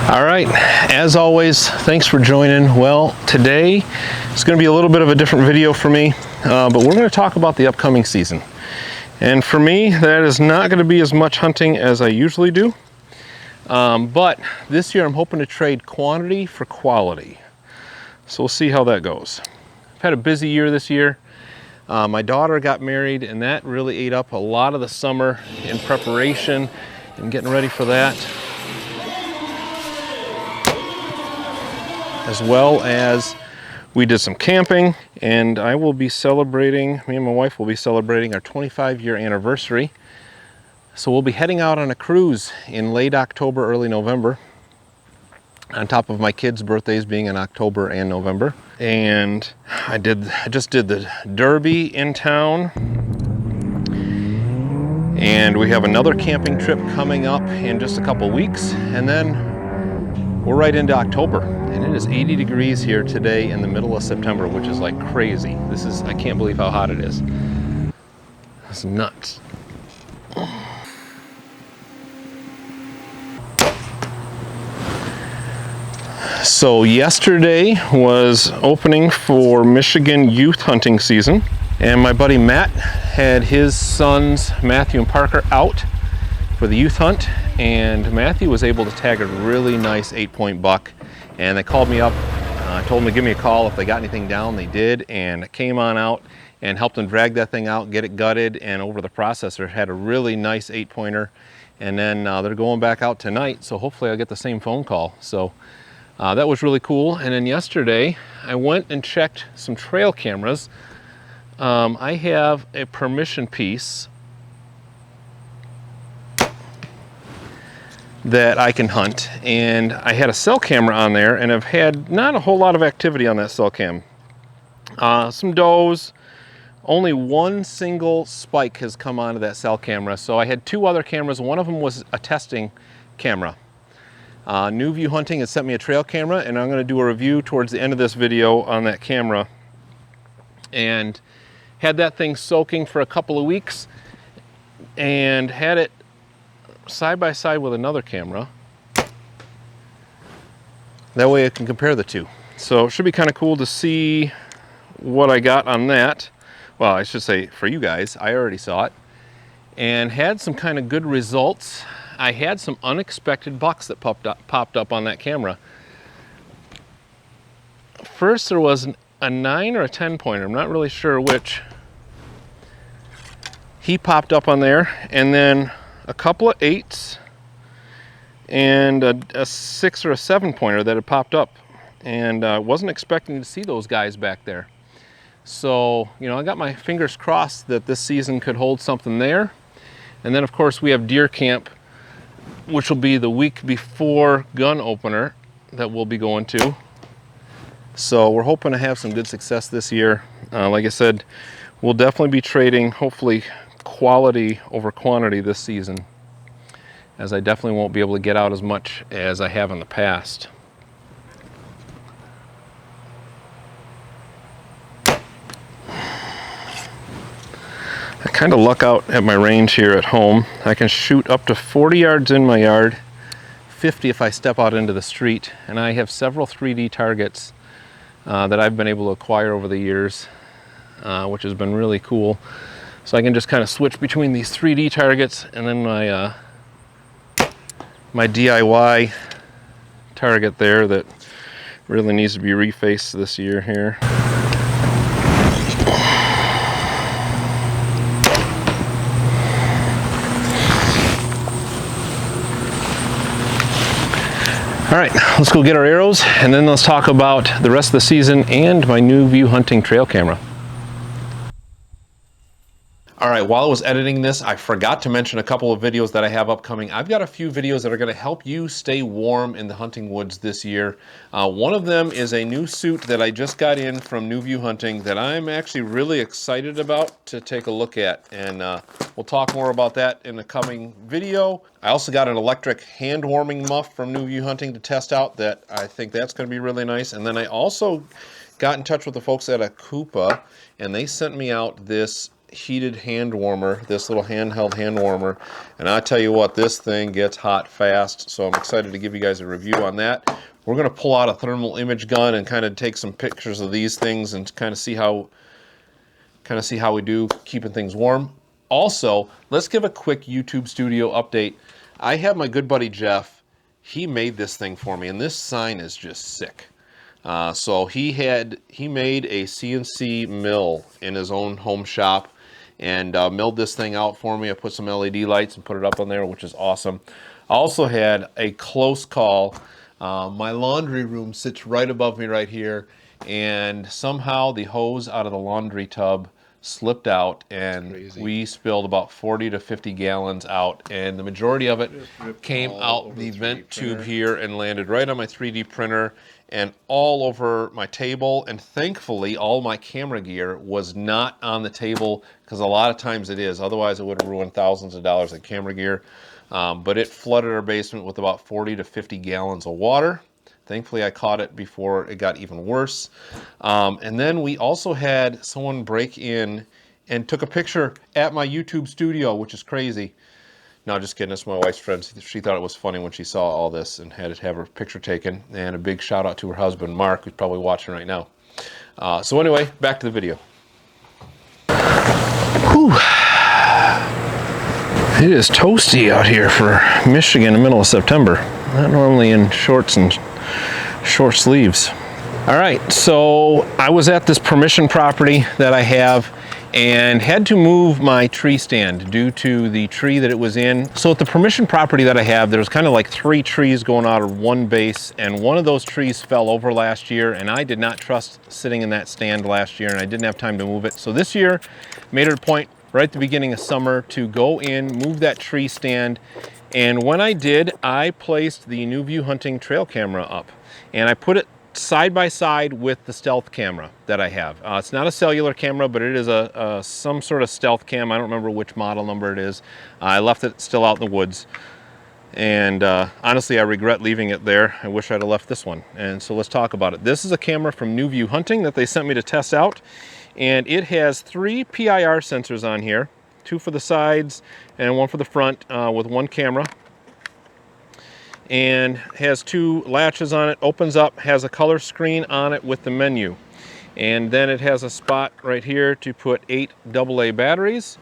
All right, as always, thanks for joining. Well, today it's going to be a little bit of a different video for me, but we're going to talk about the upcoming season. And for me, that is not going to be as much hunting as I usually do, but this year I'm hoping to trade quantity for quality. So we'll see how that goes. I've had a busy year this year. My daughter got married, and that really ate up a lot of the summer in preparation and getting ready for that, as well as we did some camping, and I will be celebrating, me and my wife will be celebrating our 25-year anniversary. So we'll be heading out on a cruise in late October, early November, on top of my kids' birthdays being in October and November. And I just did the Derby in town, and we have another camping trip coming up in just a couple weeks, and then we're right into October, and it is 80 degrees here today in the middle of September, which is like crazy. I can't believe how hot it is. It's nuts. So yesterday was opening for Michigan youth hunting season, and my buddy Matt had his sons, Matthew and Parker, out for the youth hunt, and Matthew was able to tag a really nice 8-point buck, and they called me up. I told them to give me a call if they got anything down. They did, and I came on out and helped them drag that thing out, get it gutted, and over the processor had a really nice 8-pointer. And then they're going back out tonight, so hopefully I'll get the same phone call. So that was really cool. And then yesterday I went and checked some trail cameras. I have a permission piece that I can hunt, and I had a cell camera on there, and I've had not a whole lot of activity on that cell cam. Some does, only one single spike has come onto that cell camera. So I had two other cameras. One of them was a testing camera. New View Hunting has sent me a trail camera, and I'm going to do a review towards the end of this video on that camera. And had that thing soaking for a couple of weeks, and had it side by side with another camera. That way I can compare the two. So it should be kind of cool to see what I got on that. Well, I should say for you guys, I already saw it and had some kind of good results. I had some unexpected bucks that popped up on that camera. First there was a 9 or a 10 pointer, I'm not really sure which. He popped up on there, and then a couple of 8s and a 6 or a 7 pointer that had popped up, and I wasn't expecting to see those guys back there. So, you know, I got my fingers crossed that this season could hold something there. And then of course we have deer camp, which will be the week before gun opener that we'll be going to. So we're hoping to have some good success this year. Like I said, we'll definitely be trading, hopefully, quality over quantity this season, as I definitely won't be able to get out as much as I have in the past. I kind of luck out at my range here at home. I can shoot up to 40 yards in my yard, 50 if I step out into the street, and I have several 3D targets that I've been able to acquire over the years, which has been really cool. So I can just kind of switch between these 3D targets and then my DIY target there that really needs to be refaced this year here. All right, let's go get our arrows, and then let's talk about the rest of the season and my New View Hunting trail camera. All right, while I was editing this, I forgot to mention a couple of videos that I have upcoming. I've got a few videos that are going to help you stay warm in the hunting woods this year. One of them is a new suit that I just got in from New View Hunting that I'm actually really excited about to take a look at, and we'll talk more about that in the coming video. I also got an electric hand warming muff from New View Hunting to test out that I think that's going to be really nice. And then I also got in touch with the folks at Akupa, and they sent me out this heated hand warmer, this little handheld hand warmer. And I tell you what, this thing gets hot fast. So I'm excited to give you guys a review on that. We're going to pull out a thermal image gun and kind of take some pictures of these things and kind of see how we do keeping things warm. Also, let's give a quick YouTube studio update. I have my good buddy Jeff. He made this thing for me, and this sign is just sick. So he made a CNC mill in his own home shop and milled this thing out for me. I put some LED lights and put it up on there, which is awesome. I also had a close call. My laundry room sits right above me right here, and somehow the hose out of the laundry tub slipped out, and we spilled about 40 to 50 gallons out, and the majority of it came out the vent tube here and landed right on my 3D printer and all over my table. And thankfully all my camera gear was not on the table, because a lot of times it is, otherwise it would have ruined thousands of dollars of camera gear. But it flooded our basement with about 40 to 50 gallons of water. Thankfully, I caught it before it got even worse. And then we also had someone break in and took a picture at my YouTube studio, which is crazy. No, just kidding. It's my wife's friend. She thought it was funny when she saw all this and had to have her picture taken. And a big shout out to her husband, Mark, who's probably watching right now. So anyway, back to the video. Whew. It is toasty out here for Michigan in the middle of September. Not normally in shorts and short sleeves. All right, so I was at this permission property that I have and had to move my tree stand due to the tree that it was in. So at the permission property that I have, there's kind of like 3 trees going out of one base, and one of those trees fell over last year, and I did not trust sitting in that stand last year, and I didn't have time to move it. So this year, made it a point right at the beginning of summer to go in, move that tree stand, and when I did, I placed the New View Hunting trail camera up, and I put it side by side with the stealth camera that I have. It's not a cellular camera, but it is some sort of stealth cam. I don't remember which model number it is. I left it still out in the woods, and honestly I regret leaving it there. I wish I'd have left this one. And so let's talk about it. This is a camera from New View Hunting that they sent me to test out, and it has 3 PIR sensors on here, 2 for the sides and 1 for the front, with 1 camera. And has 2 latches on it, opens up, has a color screen on it with the menu. And then it has a spot right here to put 8 AA batteries,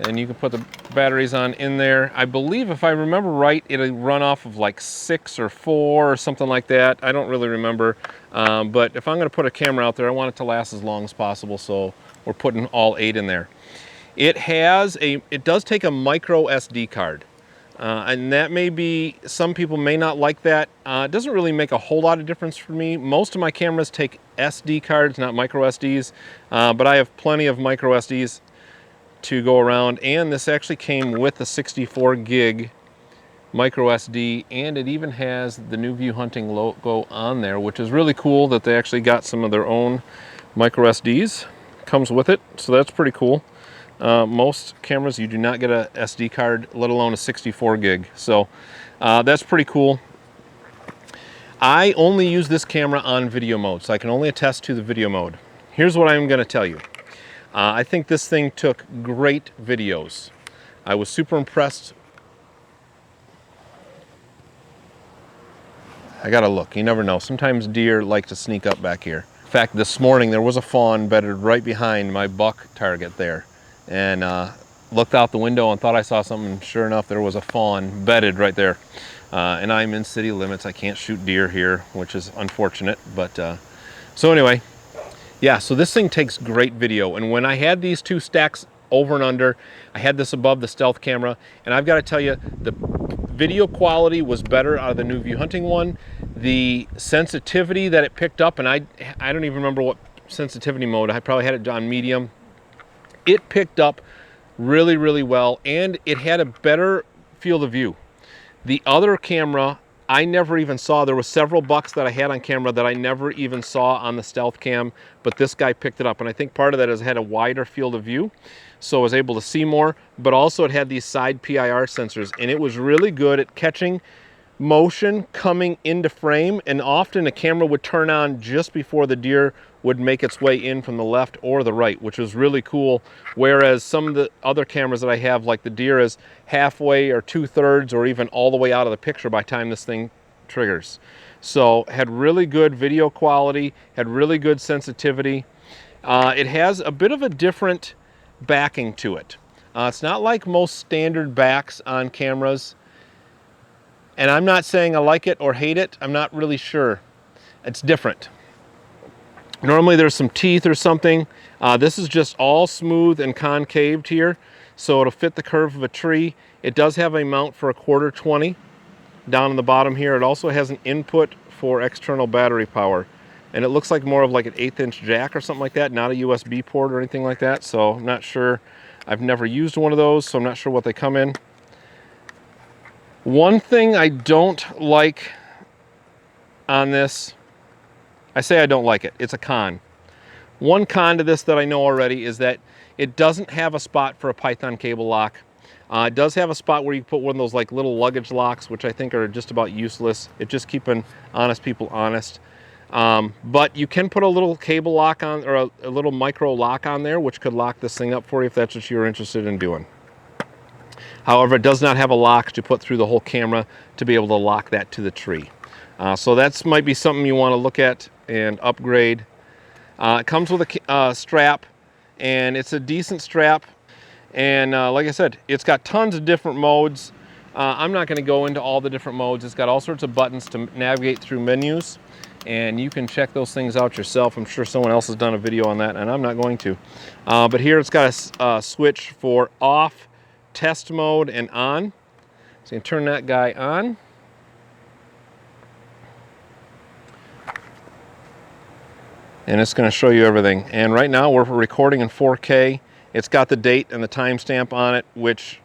and you can put the batteries on in there. I believe, if I remember right, it'll run off of like 6 or 4 or something like that. I don't really remember, but if I'm going to put a camera out there, I want it to last as long as possible, so we're putting all 8 in there. It does take a micro SD card. And that may be, some people may not like that. It doesn't really make a whole lot of difference for me. Most of my cameras take SD cards, not micro SDs, but I have plenty of micro SDs to go around. And this actually came with a 64 gig micro SD, and it even has the New View Hunting logo on there, which is really cool that they actually got some of their own micro SDs. Comes with it, so that's pretty cool. Most cameras, you do not get a SD card, let alone a 64 gig. So that's pretty cool. I only use this camera on video mode, so I can only attest to the video mode. Here's what I'm going to tell you. I think this thing took great videos. I was super impressed. I gotta look, you never know. Sometimes deer like to sneak up back here. In fact, this morning there was a fawn bedded right behind my buck target there. And looked out the window and thought I saw something, and sure enough there was a fawn bedded right there. And I'm in city limits, I can't shoot deer here, which is unfortunate, but so anyway, yeah, so this thing takes great video. And when I had these 2 stacks over and under, I had this above the stealth camera, and I've got to tell you, the video quality was better out of the New View Hunting one. The sensitivity that it picked up, and I don't even remember what sensitivity mode, I probably had it on medium. It picked up really, really well, and it had a better field of view. The other camera, I never even saw. There were several bucks that I had on camera that I never even saw on the stealth cam, but this guy picked it up, and I think part of that is it had a wider field of view, so I was able to see more, but also it had these side PIR sensors, and it was really good at catching motion coming into frame, and often the camera would turn on just before the deer would make its way in from the left or the right, which was really cool. Whereas some of the other cameras that I have, like the deer is halfway or 2/3 or even all the way out of the picture by the time this thing triggers. So had really good video quality, had really good sensitivity. It has a bit of a different backing to it. It's not like most standard backs on cameras. And I'm not saying I like it or hate it. I'm not really sure. It's different. Normally there's some teeth or something. This is just all smooth and concaved here, so it'll fit the curve of a tree. It does have a mount for a 1/4-20 down on the bottom here. It also has an input for external battery power. And it looks like more of like an 1/8" jack or something like that, not a USB port or anything like that. So I'm not sure. I've never used one of those, so I'm not sure what they come in. One thing I don't like on this, I say I don't like it, it's a con. One con to this that I know already is that it doesn't have a spot for a Python cable lock. It does have a spot where you put one of those like little luggage locks, which I think are just about useless. It's just keeping honest people honest. But you can put a little cable lock on, or a little micro lock on there, which could lock this thing up for you if that's what you're interested in doing. However, it does not have a lock to put through the whole camera to be able to lock that to the tree. So that might be something you want to look at and upgrade. It comes with a strap, and it's a decent strap. And like I said, it's got tons of different modes. I'm not going to go into all the different modes. It's got all sorts of buttons to navigate through menus, and you can check those things out yourself. I'm sure someone else has done a video on that, and I'm not going to. But here it's got a switch for off, test mode, and on. So you can turn that guy on. And it's going to show you everything. And right now we're recording in 4K. It's got the date and the timestamp on it, which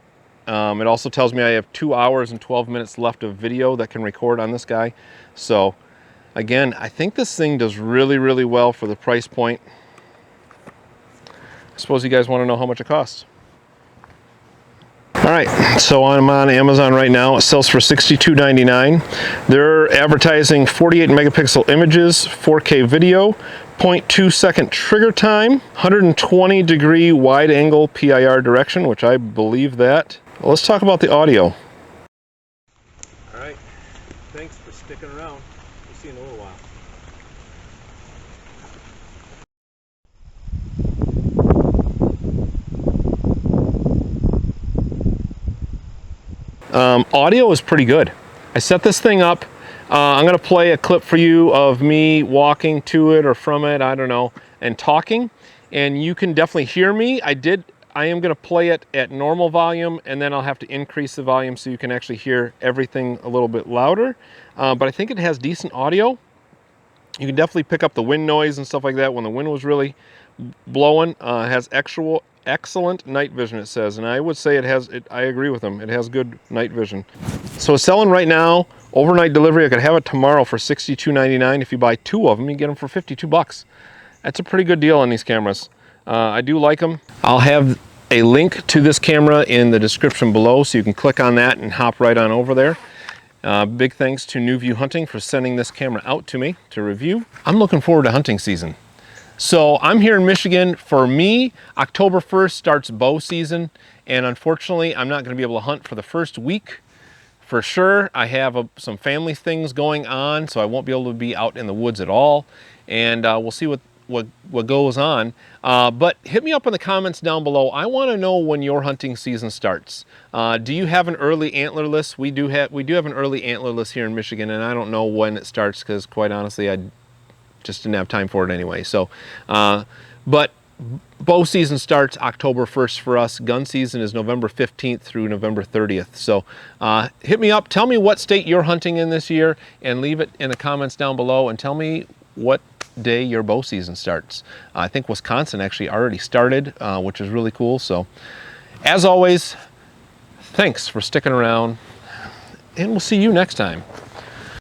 it also tells me I have 2 hours and 12 minutes left of video that can record on this guy. So again, I think this thing does really, really well for the price point. I suppose you guys want to know how much it costs. All right, so I'm on Amazon right now. It sells for $62.99. They're advertising 48 megapixel images, 4K video, 0.2 second trigger time, 120 degree wide angle PIR direction, which I believe that. Well, let's talk about the audio. All right, thanks for sticking around. We'll see you in a little while. Audio is pretty good. I set this thing up. I'm going to play a clip for you of me walking to it or from it, I don't know, and talking. And you can definitely hear me. I am going to play it at normal volume, and then I'll have to increase the volume so you can actually hear everything a little bit louder. But I think it has decent audio. You can definitely pick up the wind noise and stuff like that when the wind was really blowing. It has excellent night vision, it says, and I would say I agree with them. It has good night vision. So it's selling right now, overnight delivery. I could have it tomorrow for $62.99. If you buy 2 of them, you get them for $52. That's a pretty good deal on these cameras. I do like them. I'll have a link to this camera in the description below, so you can click on that and hop right on over there. Big thanks to New View Hunting for sending this camera out to me to review. I'm looking forward to hunting season. So I'm here in Michigan. For me, October 1st starts bow season, and unfortunately I'm not going to be able to hunt for the first week for sure. I have some family things going on, so I won't be able to be out in the woods at all, and we'll see what goes on. But hit me up in the comments down below. I want to know when your hunting season starts. Do you have an early antler list? We do have an early antler list here in Michigan, and I don't know when it starts because quite honestly I just didn't have time for it anyway. So, but bow season starts October 1st for us. Gun season is November 15th through November 30th. So hit me up. Tell me what state you're hunting in this year, and leave it in the comments down below, and tell me what day your bow season starts. I think Wisconsin actually already started, which is really cool. So as always, thanks for sticking around, and we'll see you next time.